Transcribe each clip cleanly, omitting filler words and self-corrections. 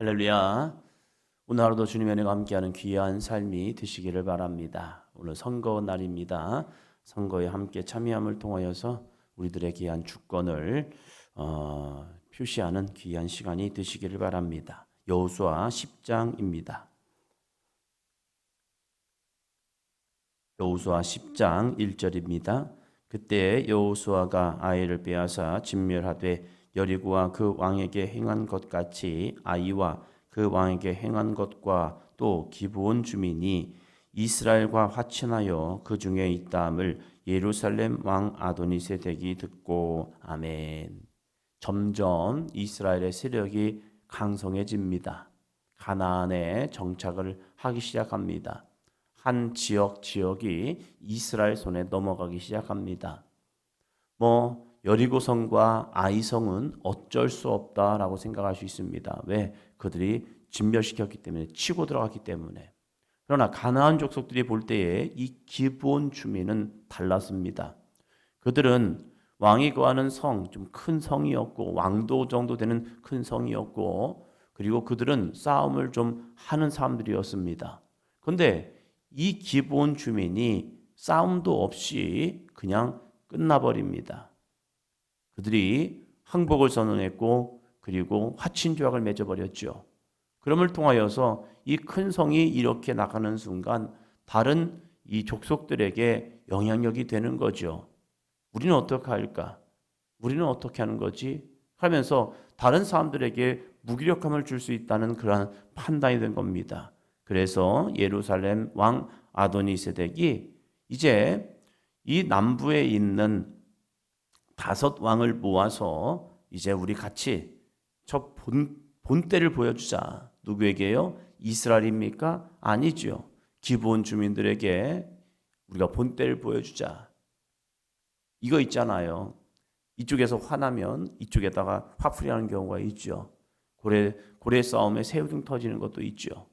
할렐루야. 오늘 하루도 주님의 은혜가 함께하는 귀한 삶이 되시기를 바랍니다. 오늘 선거 날입니다. 선거에 함께 참여함을 통하여서 우리들의 귀한 주권을 표시하는 귀한 시간이 되시기를 바랍니다. 여호수아 10장입니다. 여호수아 10장 1절입니다. 그때 여호수아가 아이를 빼앗아 진멸하되 여리고와 그 왕에게 행한 것 같이 아이와 그 왕에게 행한 것과 또 기브온 주민이 이스라엘과 화친하여 그 중에 있다함을 예루살렘 왕 아도니세덱이 듣고 아멘. 점점 이스라엘의 세력이 강성해집니다. 가나안에 정착을 하기 시작합니다. 한 지역이 이스라엘 손에 넘어가기 시작합니다. 여리고성과 아이성은 어쩔 수 없다라고 생각할 수 있습니다. 왜? 그들이 진멸시켰기 때문에, 치고 들어갔기 때문에. 그러나 가나안 족속들이 볼 때에 이 기브온 주민은 달랐습니다. 그들은 왕이 거하는 성, 좀 큰 성이었고 왕도 정도 되는 큰 성이었고, 그리고 그들은 싸움을 좀 하는 사람들이었습니다. 그런데 이 기브온 주민이 싸움도 없이 그냥 끝나버립니다. 그들이 항복을 선언했고 그리고 화친 조약을 맺어버렸죠. 그럼을 통하여서 이 큰 성이 이렇게 나가는 순간 다른 이 족속들에게 영향력이 되는 거죠. 우리는 어떻게 할까? 우리는 어떻게 하는 거지? 하면서 다른 사람들에게 무기력함을 줄 수 있다는 그러한 판단이 된 겁니다. 그래서 예루살렘 왕 아도니세덱이 이제 이 남부에 있는 5 왕을 모아서 이제 우리 같이 저 본때를 보여주자. 누구에게요? 이스라엘입니까? 아니죠. 기브온 주민들에게 우리가 본때를 보여주자. 이거 있잖아요. 이쪽에서 화나면 이쪽에다가 화풀이하는 경우가 있죠. 고래 싸움에 새우등 터지는 것도 있죠.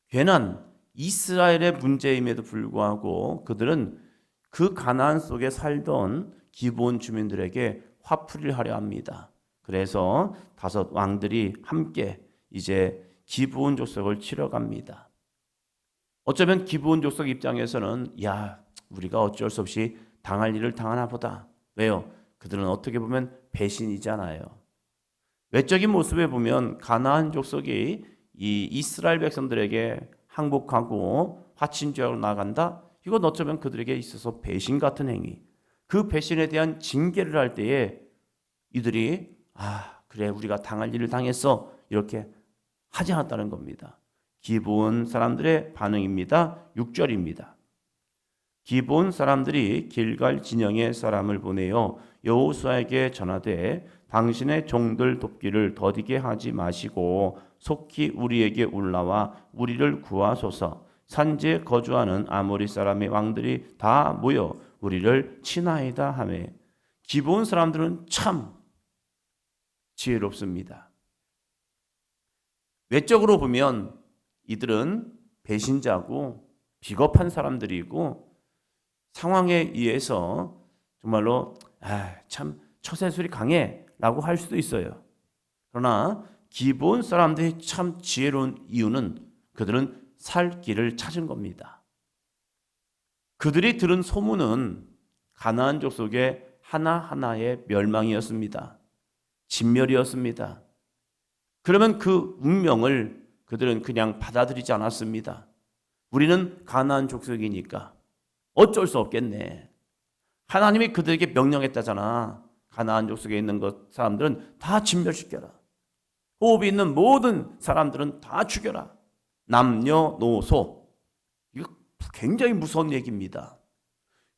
괜한 이스라엘의 문제임에도 불구하고 그들은 그 가나안 속에 살던 기브온 주민들에게 화풀이를 하려 합니다. 그래서 5 왕들이 함께 이제 기브온 족속을 치러 갑니다. 어쩌면 기브온 족속 입장에서는 우리가 어쩔 수 없이 당할 일을 당하나 보다. 왜요? 그들은 어떻게 보면 배신이잖아요. 외적인 모습에 보면 가나안 족속이 이 이스라엘 백성들에게 항복하고 화친 조약으로 나간다. 이건 어쩌면 그들에게 있어서 배신 같은 행위. 그 배신에 대한 징계를 할 때에 이들이 그래 우리가 당할 일을 당했어 이렇게 하지 않았다는 겁니다. 기브온 사람들의 반응입니다. 6절입니다. 기브온 사람들이 길갈 진영에 사람을 보내어 여호수아에게 전하되 당신의 종들 돕기를 더디게 하지 마시고 속히 우리에게 올라와 우리를 구하소서. 산지에 거주하는 아모리 사람의 왕들이 다 모여 우리를 치나이다 하며. 기브온 사람들은 참 지혜롭습니다. 외적으로 보면 이들은 배신자고 비겁한 사람들이고 상황에 의해서 정말로 참 처세술이 강해 라고 할 수도 있어요. 그러나 기브온 사람들이 참 지혜로운 이유는 그들은 살 길을 찾은 겁니다. 그들이 들은 소문은 가나안 족속의 하나하나의 멸망이었습니다. 진멸이었습니다. 그러면 그 운명을 그들은 그냥 받아들이지 않았습니다. 우리는 가나안 족속이니까 어쩔 수 없겠네. 하나님이 그들에게 명령했다잖아. 가나안 족속에 있는 사람들은 다 진멸시켜라. 호흡이 있는 모든 사람들은 다 죽여라. 남녀노소. 이거 굉장히 무서운 얘기입니다.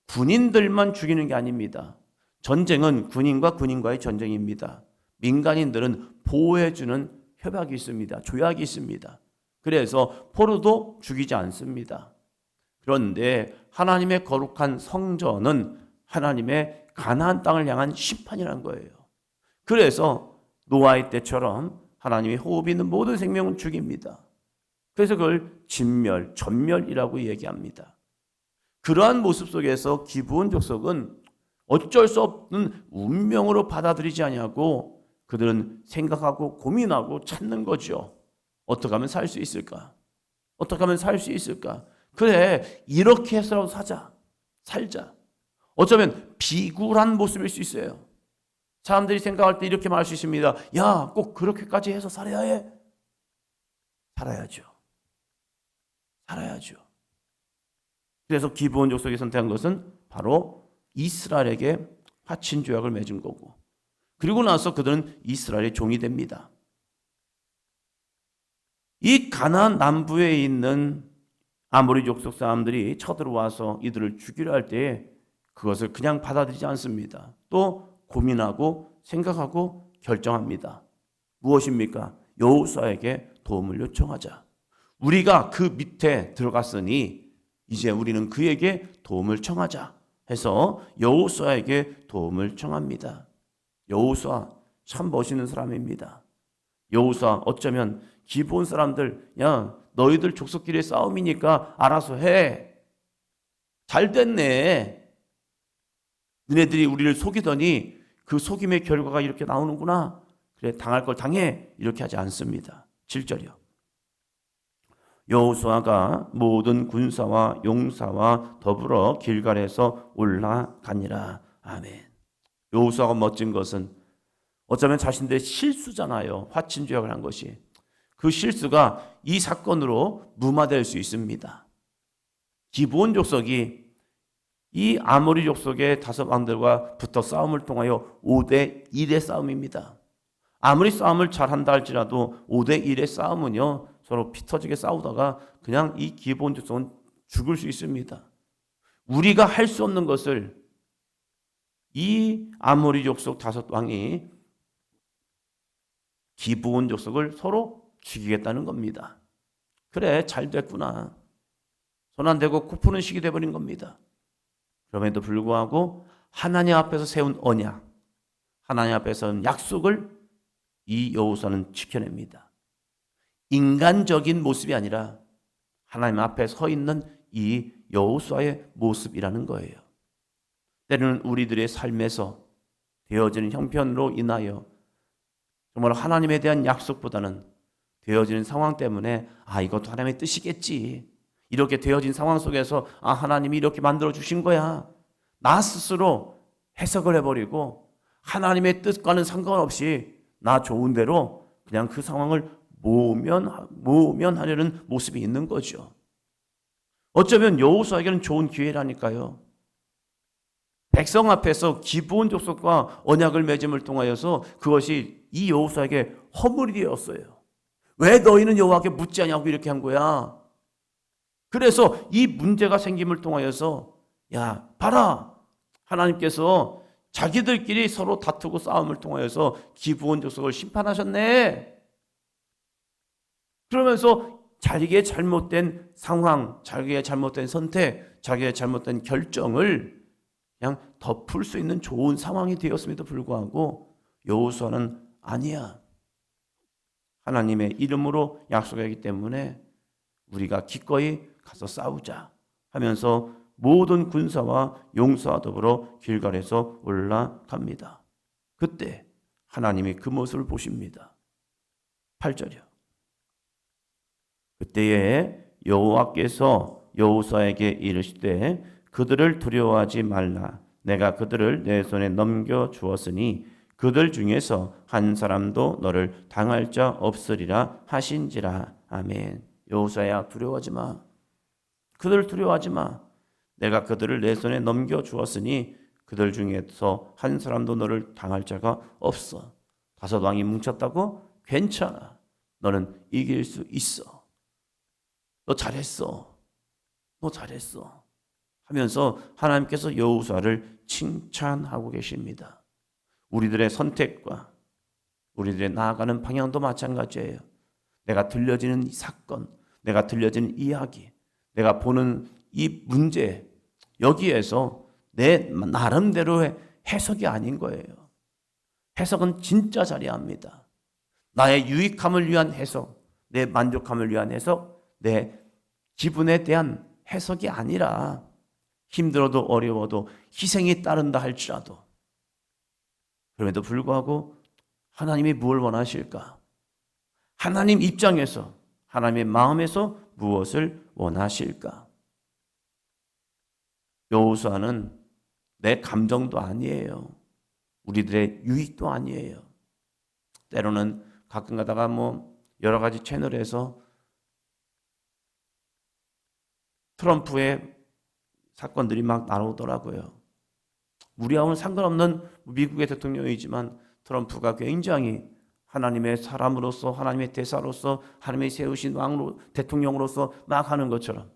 군인들만 죽이는 게 아닙니다. 전쟁은 군인과 군인과의 전쟁입니다. 민간인들은 보호해주는 협약이 있습니다. 조약이 있습니다. 그래서 포로도 죽이지 않습니다. 그런데 하나님의 거룩한 성전은 하나님의 가나안 땅을 향한 심판이라는 거예요. 그래서 노아의 때처럼 하나님의 호흡이 있는 모든 생명은 죽입니다. 그래서 그걸 진멸, 전멸이라고 얘기합니다. 그러한 모습 속에서 기브온 족속은 어쩔 수 없는 운명으로 받아들이지 않냐고 그들은 생각하고 고민하고 찾는 거죠. 어떻게 하면 살 수 있을까? 어떻게 하면 살 수 있을까? 그래, 이렇게 해서라도 살자. 어쩌면 비굴한 모습일 수 있어요. 사람들이 생각할 때 이렇게 말할 수 있습니다. 야, 꼭 그렇게까지 해서 살아야 해? 살아야죠. 그래서 기브온 족속이 선택한 것은 바로 이스라엘에게 화친 조약을 맺은 거고, 그리고 나서 그들은 이스라엘의 종이 됩니다. 이 가나안 남부에 있는 아모리 족속 사람들이 쳐들어와서 이들을 죽이려 할 때 그것을 그냥 받아들이지 않습니다. 또 고민하고 생각하고 결정합니다. 무엇입니까? 여호수아에게 도움을 요청하자. 우리가 그 밑에 들어갔으니 이제 우리는 그에게 도움을 청하자 해서 여호수아에게 도움을 청합니다. 여호수아 참 멋있는 사람입니다. 여호수아 어쩌면 기브온 사람들, 야, 너희들 족속끼리의 싸움이니까 알아서 해. 잘 됐네. 너네들이 우리를 속이더니 그 속임의 결과가 이렇게 나오는구나. 그래, 당할 걸 당해. 이렇게 하지 않습니다. 7절이요. 여호수아가 모든 군사와 용사와 더불어 길갈에서 올라가니라. 아멘. 여호수아가 멋진 것은 어쩌면 자신들의 실수잖아요. 화친 조약을 한 것이. 그 실수가 이 사건으로 무마될 수 있습니다. 기브온 족속이 이 아모리 족속의 다섯 왕들과 붙어 싸움을 통하여 5대 1의 싸움입니다. 아무리 싸움을 잘한다 할지라도 5대 1의 싸움은요, 서로 피 터지게 싸우다가 그냥 이 기브온 족속은 죽을 수 있습니다. 우리가 할 수 없는 것을 이 아모리 족속 다섯 왕이 기브온 족속을 서로 죽이겠다는 겁니다. 그래, 잘 됐구나. 손 안 대고 코 푸는 식이 돼버린 겁니다. 그럼에도 불구하고 하나님 앞에서 세운 언약, 하나님 앞에서 세운 약속을 이 여호수아는 지켜냅니다. 인간적인 모습이 아니라 하나님 앞에 서 있는 이 여호수아의 모습이라는 거예요. 때로는 우리들의 삶에서 되어지는 형편으로 인하여 정말 하나님에 대한 약속보다는 되어지는 상황 때문에 이것도 하나님의 뜻이겠지, 이렇게 되어진 상황 속에서 하나님이 이렇게 만들어 주신 거야, 나 스스로 해석을 해버리고 하나님의 뜻과는 상관없이 나 좋은 대로 그냥 그 상황을 모면하려는 모습이 있는 거죠. 어쩌면 여호수아에게는 좋은 기회라니까요. 백성 앞에서 기브온 족속과 언약을 맺음을 통하여서 그것이 이 여호수아에게 허물이 되었어요. 왜 너희는 여호와께 묻지 않냐고 이렇게 한 거야. 그래서 이 문제가 생김을 통하여서, 야, 봐라, 하나님께서 자기들끼리 서로 다투고 싸움을 통하여서 기브온 족속을 심판하셨네. 그러면서 자기의 잘못된 상황, 자기의 잘못된 선택, 자기의 잘못된 결정을 그냥 덮을 수 있는 좋은 상황이 되었음에도 불구하고 여호수아는 아니야, 하나님의 이름으로 약속하기 때문에 우리가 기꺼이 가서 싸우자 하면서 모든 군사와 용사와 더불어 길갈에서 올라갑니다. 그때 하나님이 그 모습을 보십니다. 8절이요. 그때에 여호와께서 여호수아에게 이르시되 그들을 두려워하지 말라. 내가 그들을 내 손에 넘겨 주었으니 그들 중에서 한 사람도 너를 당할 자 없으리라 하신지라. 아멘. 여호수아야, 두려워하지 마. 그들을 두려워하지 마. 내가 그들을 내 손에 넘겨 주었으니 그들 중에서 한 사람도 너를 당할 자가 없어. 다섯 왕이 뭉쳤다고? 괜찮아. 너는 이길 수 있어. 너 잘했어. 너 잘했어. 하면서 하나님께서 여호수아를 칭찬하고 계십니다. 우리들의 선택과 우리들의 나아가는 방향도 마찬가지예요. 내가 들려지는 이 사건, 내가 들려지는 이야기, 내가 보는 이 문제, 여기에서 내 나름대로의 해석이 아닌 거예요. 해석은 진짜 잘해야 합니다. 나의 유익함을 위한 해석, 내 만족함을 위한 해석, 내 기분에 대한 해석이 아니라 힘들어도 어려워도 희생이 따른다 할지라도, 그럼에도 불구하고 하나님이 무엇을 원하실까? 하나님 입장에서 하나님의 마음에서 무엇을 원하실까? 여호수아는 내 감정도 아니에요. 우리들의 유익도 아니에요. 때로는 가끔 가다가 여러 가지 채널에서 트럼프의 사건들이 막 나오더라고요. 우리하고는 상관없는 미국의 대통령이지만 트럼프가 굉장히 하나님의 사람으로서, 하나님의 대사로서, 하나님의 세우신 왕으로, 대통령으로서 막 하는 것처럼.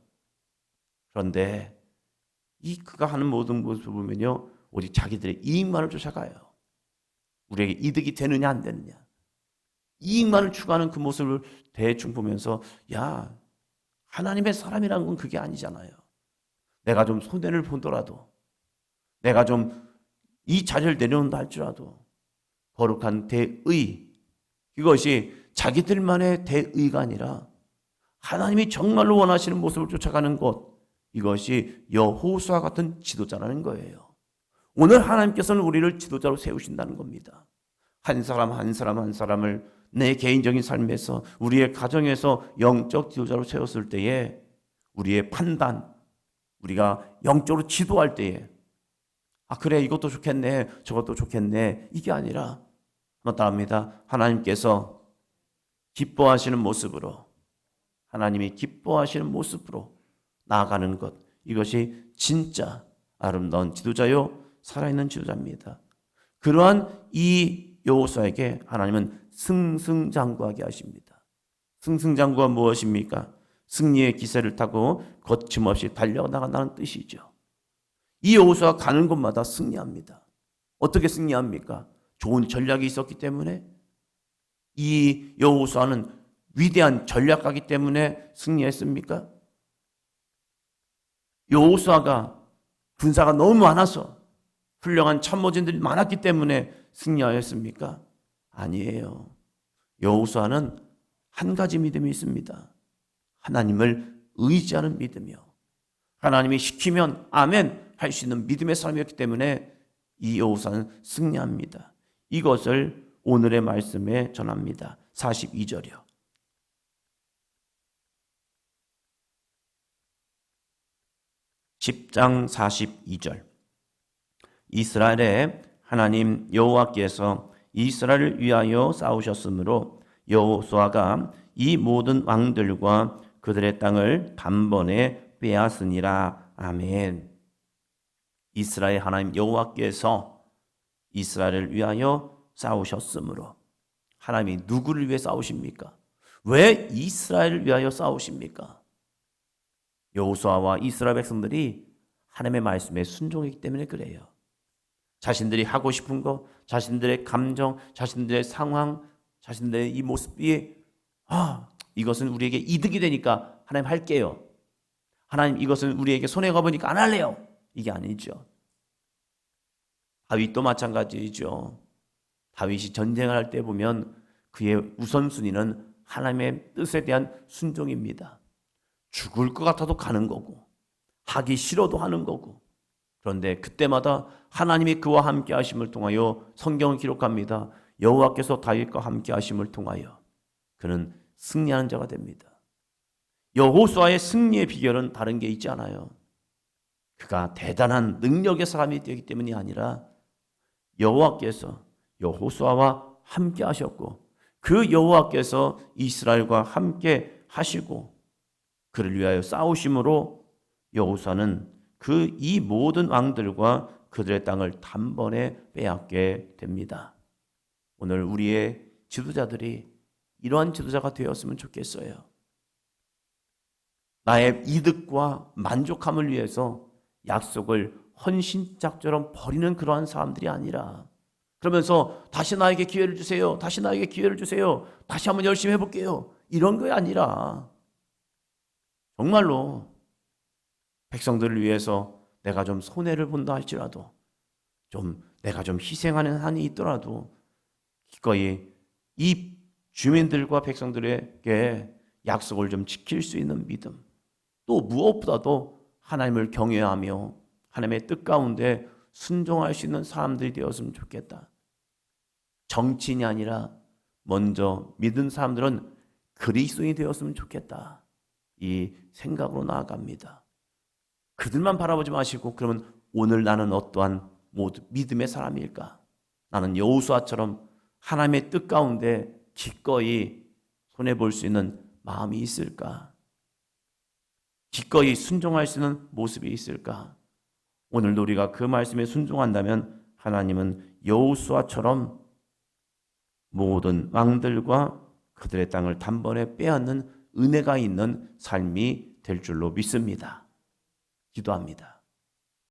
그런데 그가 하는 모든 것을 보면요, 오직 자기들의 이익만을 쫓아가요. 우리에게 이득이 되느냐 안 되느냐, 이익만을 추구하는 그 모습을 대충 보면서, 야, 하나님의 사람이라는 건 그게 아니잖아요. 내가 좀 손해를 보더라도, 내가 좀 이 자리를 내려온다 할지라도 거룩한 대의, 이것이 자기들만의 대의가 아니라 하나님이 정말로 원하시는 모습을 쫓아가는 것, 이것이 여호수아 같은 지도자라는 거예요. 오늘 하나님께서는 우리를 지도자로 세우신다는 겁니다. 한 사람 한 사람 한 사람을 내 개인적인 삶에서, 우리의 가정에서 영적 지도자로 세웠을 때에 우리의 판단, 우리가 영적으로 지도할 때에 그래, 이것도 좋겠네, 저것도 좋겠네, 이게 아니라 따릅니다. 하나님께서 기뻐하시는 모습으로, 하나님이 기뻐하시는 모습으로 나아가는 것, 이것이 진짜 아름다운 지도자요, 살아있는 지도자입니다. 그러한 이 여호수아에게 하나님은 승승장구하게 하십니다. 승승장구가 무엇입니까? 승리의 기세를 타고 거침없이 달려나간다는 뜻이죠. 이 여호수아가 가는 곳마다 승리합니다. 어떻게 승리합니까? 좋은 전략이 있었기 때문에, 이 여호수아는 위대한 전략가이기 때문에 승리했습니까? 여호수아가 군사가 너무 많아서 훌륭한 참모진들이 많았기 때문에 승리하였습니까? 아니에요. 여호수아는 한 가지 믿음이 있습니다. 하나님을 의지하는 믿음이요, 하나님이 시키면 아멘 할 수 있는 믿음의 사람이었기 때문에 이 여호수아는 승리합니다. 이것을 오늘의 말씀에 전합니다. 42절이요. (10장 42절) 이스라엘의 하나님 여호와께서 이스라엘을 위하여 싸우셨으므로 여호수아가 이 모든 왕들과 그들의 땅을 단번에 빼앗으니라. 아멘. 이스라엘 하나님 여호와께서 이스라엘을 위하여 싸우셨으므로, 하나님이 누구를 위해 싸우십니까? 왜 이스라엘을 위하여 싸우십니까? 여호수아와 이스라엘 백성들이 하나님의 말씀에 순종했기 때문에 그래요. 자신들이 하고 싶은 거, 자신들의 감정, 자신들의 상황, 자신들의 이 모습이 이것은 우리에게 이득이 되니까 하나님 할게요, 하나님 이것은 우리에게 손해가 보니까 안 할래요, 이게 아니죠. 다윗도 마찬가지죠. 다윗이 전쟁을 할 때 보면 그의 우선순위는 하나님의 뜻에 대한 순종입니다. 죽을 것 같아도 가는 거고, 하기 싫어도 하는 거고. 그런데 그때마다 하나님이 그와 함께 하심을 통하여, 성경을 기록합니다. 여호와께서 다윗과 함께 하심을 통하여 그는 승리하는 자가 됩니다. 여호수아의 승리의 비결은 다른 게 있지 않아요. 그가 대단한 능력의 사람이 되기 때문이 아니라 여호와께서 여호수아와 함께 하셨고, 그 여호와께서 이스라엘과 함께 하시고 그를 위하여 싸우심으로 여호수아는 이 모든 왕들과 그들의 땅을 단번에 빼앗게 됩니다. 오늘 우리의 지도자들이 이러한 지도자가 되었으면 좋겠어요. 나의 이득과 만족함을 위해서 약속을 헌신짝처럼 버리는 그러한 사람들이 아니라, 그러면서 다시 나에게 기회를 주세요, 다시 나에게 기회를 주세요, 다시 한번 열심히 해볼게요, 이런 게 아니라 정말로 백성들을 위해서 내가 좀 손해를 본다 할지라도, 내가 좀 희생하는 한이 있더라도 기꺼이 이 주민들과 백성들에게 약속을 좀 지킬 수 있는 믿음, 또 무엇보다도 하나님을 경외하며 하나님의 뜻 가운데 순종할 수 있는 사람들이 되었으면 좋겠다. 정치인이 아니라 먼저 믿은 사람들은 그리스도인이 되었으면 좋겠다. 이 생각으로 나아갑니다. 그들만 바라보지 마시고 그러면 오늘 나는 어떠한 모두 믿음의 사람일까? 나는 여호수아처럼 하나님의 뜻 가운데 기꺼이 손해볼 수 있는 마음이 있을까? 기꺼이 순종할 수 있는 모습이 있을까? 오늘도 우리가 그 말씀에 순종한다면 하나님은 여호수아처럼 모든 왕들과 그들의 땅을 단번에 빼앗는 은혜가 있는 삶이 될 줄로 믿습니다. 기도합니다.